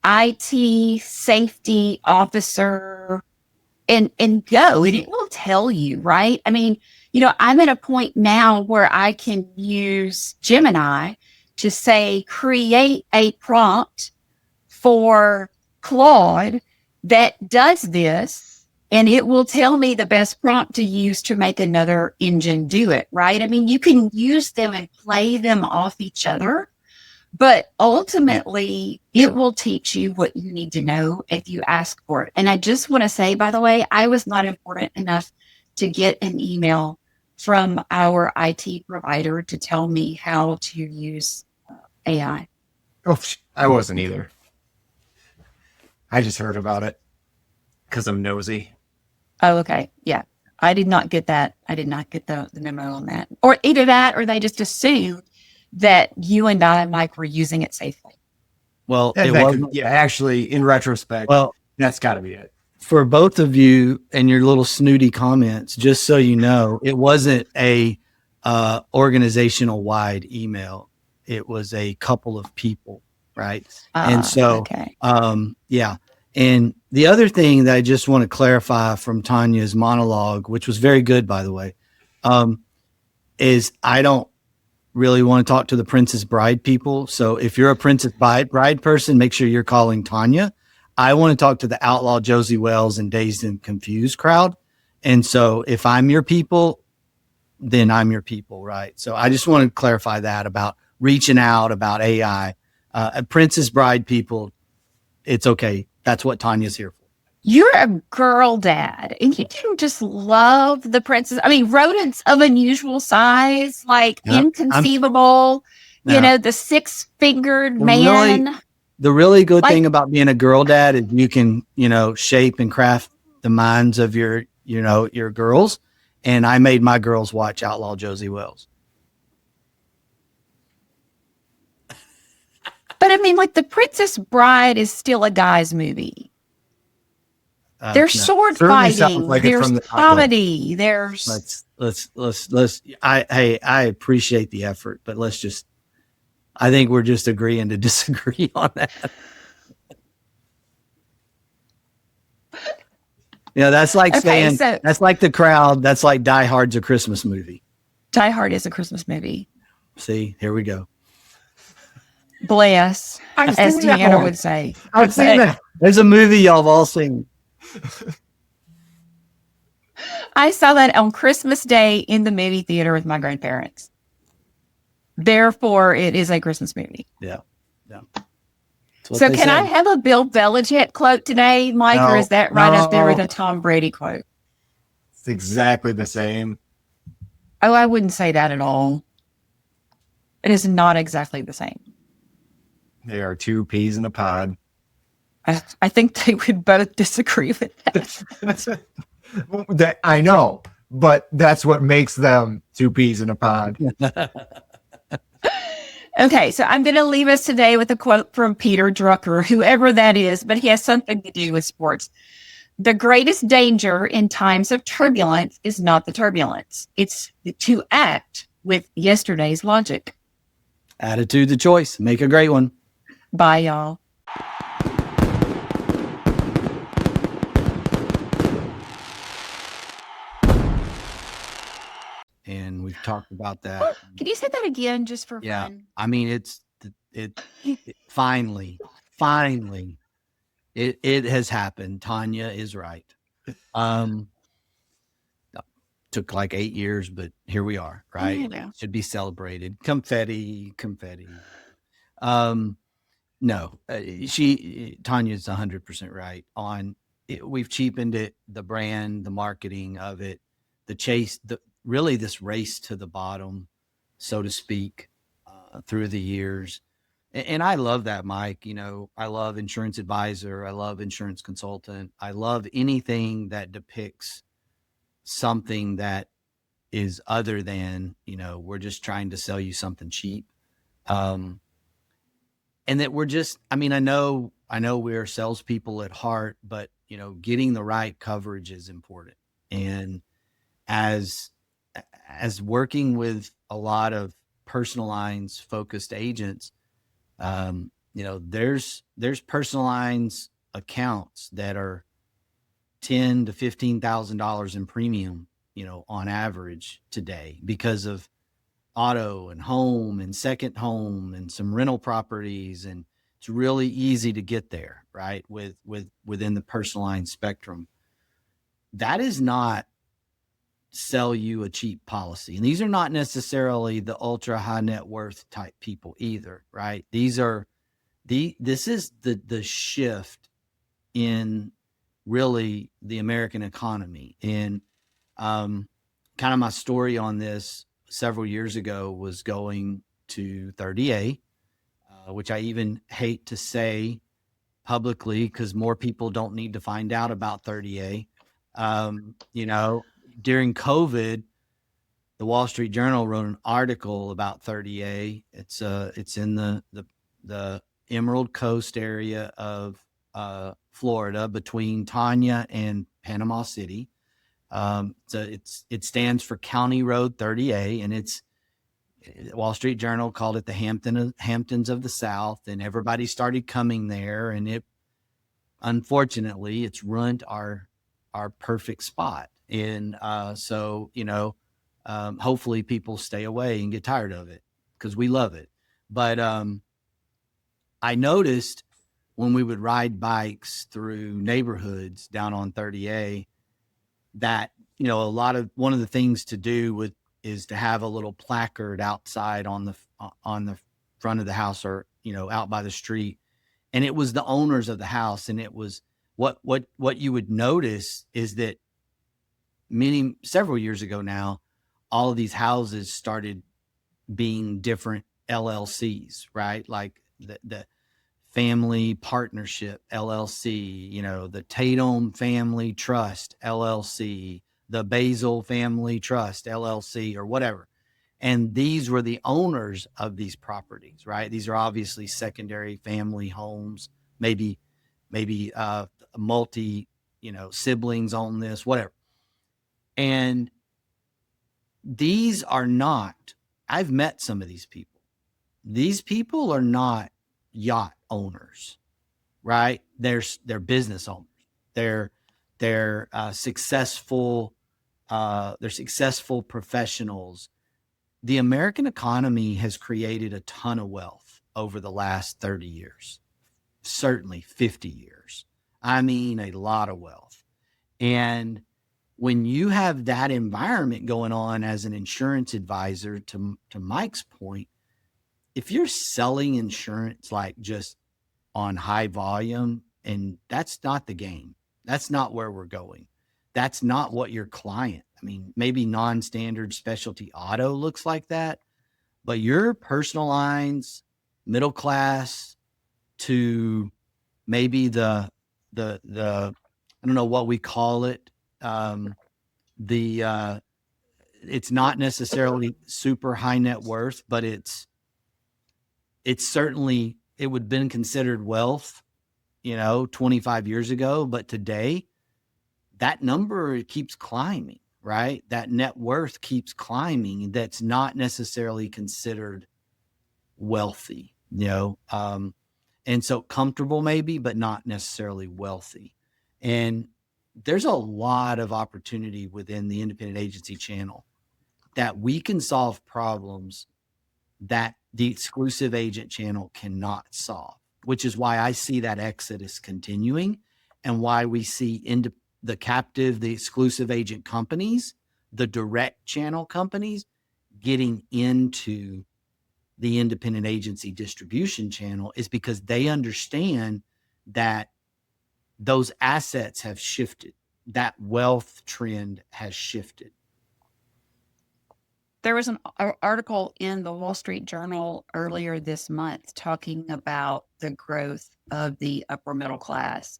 IT safety officer and go, and it will tell you, right? I mean, I'm at a point now where I can use Gemini to say, create a prompt for Claude that does this, and it will tell me the best prompt to use to make another engine do it, right? I mean, you can use them and play them off each other, but ultimately it will teach you what you need to know if you ask for it. And I just want to say, by the way, I was not important enough to get an email from our IT provider to tell me how to use AI. Oh, I wasn't either. I just heard about it because I'm nosy. Oh, okay. Yeah. I did not get that. I did not get the memo on that. Or either that, or they just assumed that you and I, Mike, were using it safely. Well, actually, in retrospect, that's got to be it. For both of you and your little snooty comments, just so you know, it wasn't a organizational wide email. It was a couple of people, right? And so, okay. Yeah. And the other thing that I just want to clarify from Tonya's monologue, which was very good, by the way, is I don't really want to talk to the Princess Bride people. So if you're a Princess Bride person, make sure you're calling Tonya. I want to talk to the Outlaw Josie Wells and Dazed and Confused crowd. And so if I'm your people, then I'm your people, right? So I just want to clarify that about reaching out about AI. Princess Bride people, it's okay. That's what Tonya's here for. You're a girl dad, and you do just love the princess. I mean, rodents of unusual size, like inconceivable, the six-fingered man. The really good thing about being a girl dad is you can, shape and craft the minds of your girls. And I made my girls watch Outlaw Josie Wells. But I mean, like, The Princess Bride is still a guy's movie. There's sword fighting. There's comedy. There's I appreciate the effort, but I think we're just agreeing to disagree on that. That's like saying, that's like the crowd. That's like Die Hard's a Christmas movie. Die Hard is a Christmas movie. See, here we go. Bless, as Deanna would say. I've seen that. There's a movie y'all have all seen. I saw that on Christmas Day in the movie theater with my grandparents. Therefore, it is a Christmas movie. Yeah. So can I have a Bill Belichick quote today, Mike, or is that right up there with a Tom Brady quote? It's exactly the same. Oh, I wouldn't say that at all. It is not exactly the same. They are two peas in a pod. I think they would both disagree with that. I know, but that's what makes them two peas in a pod. Okay, so I'm going to leave us today with a quote from Peter Drucker, whoever that is, but he has something to do with sports. The greatest danger in times of turbulence is not the turbulence. It's to act with yesterday's logic. Attitude to choice. Make a great one. Bye, y'all. And we've talked about that. Can you say that again just for Yeah. fun? I mean, it finally, it has happened. Tonya is right. Took like 8 years, but here we are, right? Yeah. Should be celebrated. Confetti. No, Tanya's 100% right on it. We've cheapened it, the brand, the marketing of it, the chase, really this race to the bottom, so to speak, through the years. And I love that, Mike. You know, I love insurance advisor. I love insurance consultant. I love anything that depicts something that is other than, you know, we're just trying to sell you something cheap. And that we're just, I mean, I know we're salespeople at heart, but, you know, getting the right coverage is important. And as working with a lot of personal lines focused agents, you know, there's personal lines accounts that are $10,000 to $15,000 in premium, you know, on average today because of auto and home and second home and some rental properties. And it's really easy to get there, right? Within the personal line spectrum. That is not sell you a cheap policy. And these are not necessarily the ultra high net worth type people either, right? This is the shift in really the American economy. And kind of my story on this several years ago was going to 30A, which I even hate to say publicly because more people don't need to find out about 30A. You know, during COVID, the Wall Street Journal wrote an article about 30A. It's in the Emerald Coast area of Florida between Tonya and Panama City. So it stands for County Road 30A, and it's Wall Street Journal called it the Hamptons of the South, and everybody started coming there, and it unfortunately it's ruined our perfect spot. And so, you know, hopefully people stay away and get tired of it because we love it. But I noticed when we would ride bikes through neighborhoods down on 30A that, you know, one of the things to do is to have a little placard outside on the front of the house or, you know, out by the street. And it was the owners of the house. And it was what you would notice is that several years ago now, all of these houses started being different LLCs, right? Like the Family Partnership LLC, you know, the Tatum Family Trust LLC, the Basil Family Trust LLC, or whatever. And these were the owners of these properties, right? These are obviously secondary family homes, maybe multi, you know, siblings own this, whatever. And these are not, I've met some of these people. These people are not yacht owners, right? They're business owners. They're successful. They're successful professionals. The American economy has created a ton of wealth over the last 30 years, certainly 50 years. I mean, a lot of wealth. And when you have that environment going on as an insurance advisor, to Mike's point, if you're selling insurance like just on high volume, and that's not the game, that's not where we're going. That's not what your client, I mean, maybe non-standard specialty auto looks like that, but your personal lines, middle class to maybe the I don't know what we call it. It's not necessarily super high net worth, but it's it would have been considered wealth, 25 years ago, but today that number keeps climbing, right? That net worth keeps climbing. That's not necessarily considered wealthy, and so comfortable maybe, but not necessarily wealthy. And there's a lot of opportunity within the independent agency channel that we can solve problems that the exclusive agent channel cannot solve, which is why I see that exodus continuing and why we see the captive, the exclusive agent companies, the direct channel companies getting into the independent agency distribution channel, is because they understand that those assets have shifted. That wealth trend has shifted. There was an article in the Wall Street Journal earlier this month talking about the growth of the upper middle class.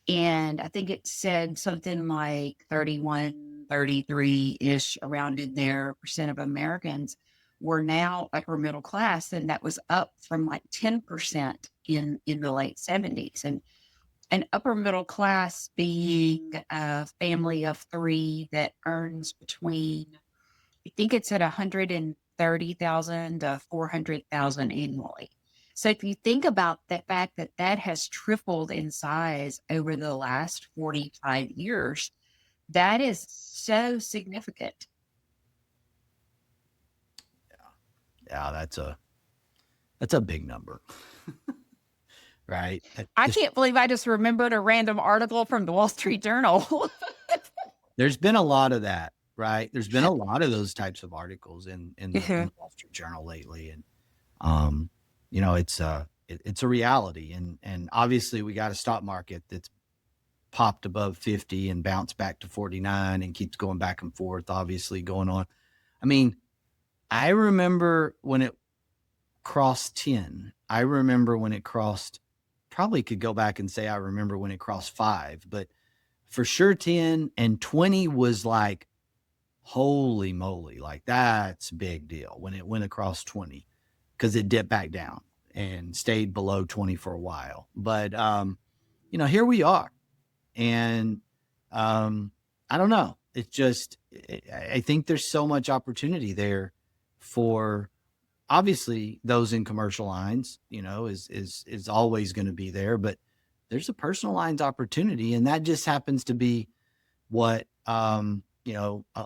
And I think it said something like 31, 33-ish around in there percent of Americans were now upper middle class. And that was up from like 10% in the late 70s. And an upper middle class being a family of three that earns between, I think it's at 130,000 to 400,000 annually. So if you think about the fact that that has tripled in size over the last 45 years, that is so significant. Yeah, that's a big number. Right? I can't believe I just remembered a random article from the Wall Street Journal. There's been a lot of that, right? There's been a lot of those types of articles in the Wall Street Journal lately. And, it's a reality. And obviously we got a stock market that's popped above 50 and bounced back to 49 and keeps going back and forth, obviously going on. I mean, I remember when it crossed 10. I remember when it crossed, probably could go back and say I remember when it crossed 5, but for sure 10, and 20 was like, holy moly, like that's a big deal when it went across 20, because it dipped back down and stayed below 20 for a while. But, here we are. And I don't know. It's just, I think there's so much opportunity there for, obviously those in commercial lines, is always going to be there, but there's a personal lines opportunity. And that just happens to be what, a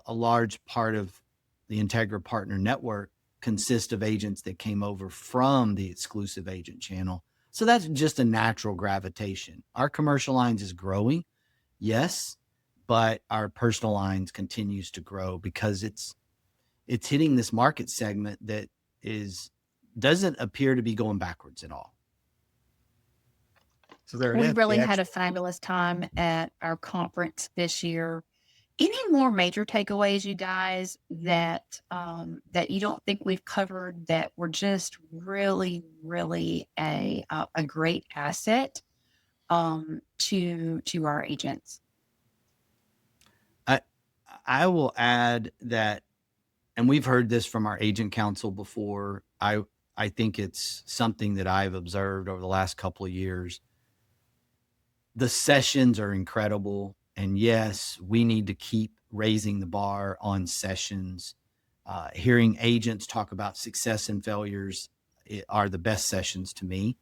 large part of the Integra Partner Network consists of agents that came over from the exclusive agent channel. So that's just a natural gravitation. Our commercial lines is growing. Yes. But our personal lines continues to grow because it's hitting this market segment that doesn't appear to be going backwards at all. So there it We is. really had a fabulous time at our conference this year. Any more major takeaways, you guys, that you don't think we've covered that were just really, really a great asset to our agents? I will add that, and we've heard this from our agent council before. I think it's something that I've observed over the last couple of years. The sessions are incredible. And yes, we need to keep raising the bar on sessions. Hearing agents talk about success and failures are the best sessions to me.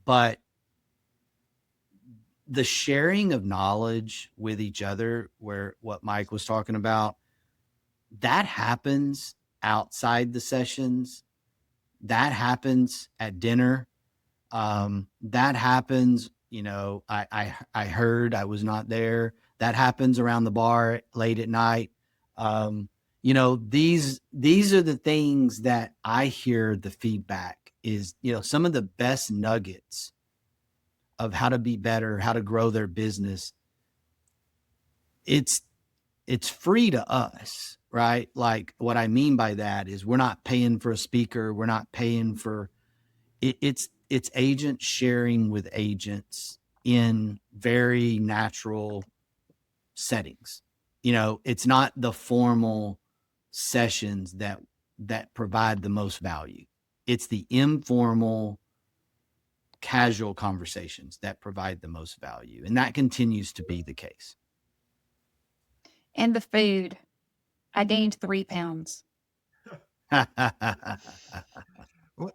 But the sharing of knowledge with each other, what Mike was talking about, that happens outside the sessions. That happens at dinner. That happens, I heard, I was not there. That happens around the bar late at night. These are the things that I hear the feedback is, some of the best nuggets of how to be better, how to grow their business. It's free to us, right? Like what I mean by that is we're not paying for a speaker. We're not paying for it. It's agents sharing with agents in very natural settings. It's not the formal sessions that provide the most value. It's the informal, casual conversations that provide the most value. And that continues to be the case. And the food. I gained 3 pounds.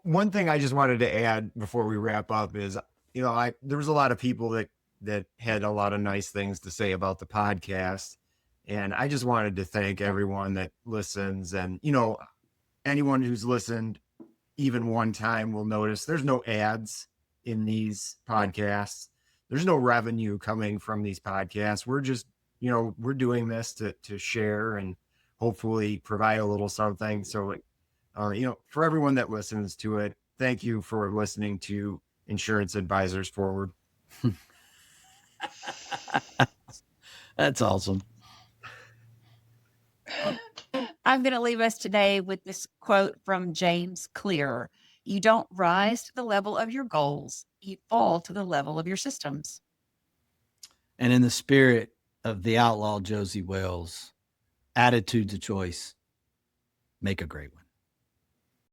One thing I just wanted to add before we wrap up is, there was a lot of people that had a lot of nice things to say about the podcast. And I just wanted to thank everyone that listens. And, anyone who's listened even one time will notice there's no ads in these podcasts. There's no revenue coming from these podcasts. We're just, we're doing this to share and hopefully provide a little something. So, for everyone that listens to it, thank you for listening to Insurance Advisors Forward. That's awesome. I'm going to leave us today with this quote from James Clear. You don't rise to the level of your goals. You fall to the level of your systems. And in the spirit of the outlaw Josie Wells, attitude to choice, make a great one.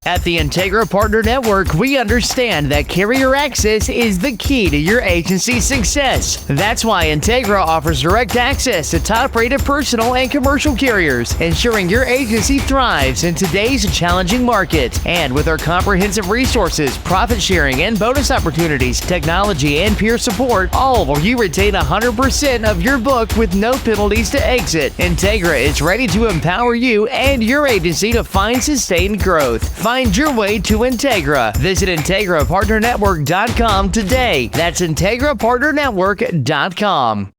At the Integra Partner Network, we understand that carrier access is the key to your agency's success. That's why Integra offers direct access to top-rated personal and commercial carriers, ensuring your agency thrives in today's challenging market. And with our comprehensive resources, profit sharing and bonus opportunities, technology and peer support, all while you retain 100% of your book with no penalties to exit, Integra is ready to empower you and your agency to find sustained growth. Find your way to Integra. Visit IntegraPartnerNetwork.com today. That's IntegraPartnerNetwork.com.